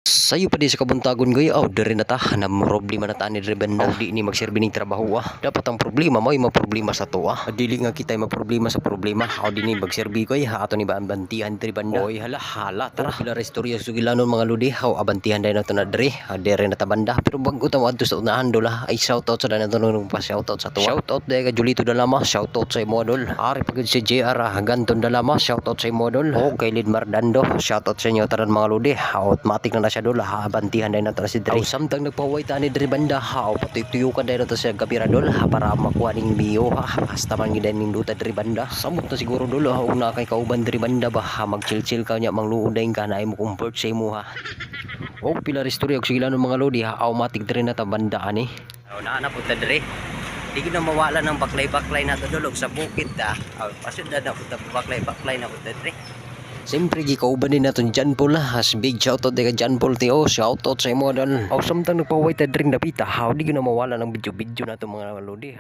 Sayo pa di sa kabuntagon goy, diri na ta na problema na ta ni Rebenda. Di ni magserbi ning trabaho Dapat ang problema mo problema sa to Dili nga kita problema sa problema. Di ni magserbi koy ato ni bantihan diri banda. Oy hala tara. Pila restorya sugilanon mga ludi. Abantihan dai na to na diri. Diri na ta banda. Pero bago ta adto sa unahan dola ay shoutout sa dana tanong pa shoutout sa to. Shoutout dai ka Julito Dalama, shoutout sa model. Ari pagud si JR Ganton Dalama, shoutout sa model. Kay Lid Mardando, shoutout sa inyo tanan mga ludi. Automatic na siya dola bantihan dahil na to si Dre. Samtang nagpaway ta ni Dre banda pati tuyukan dahil na to siya gabiradol para makuha ning biyo basta man gid ning duta Dre banda. Samot na siguro dolo una kay kauban Dre banda ba mag-chill ka nya mangluod dayon ka na imo comfort sa imo pila istorya og sila ng mga lodi automatic Dre na ta banda ani. Na po ta Dre. Di ko na mawala ng baklay-baklay na to dulog sa bukid pasud na po ta baklay-baklay na po ta Dre. Siyempre gikauban din natin John Paul big shoutout di ka John Paul tiyo shoutout sa imo dan samtang nagpaway ta drink napita di ko na mawala ng video na to mga lodi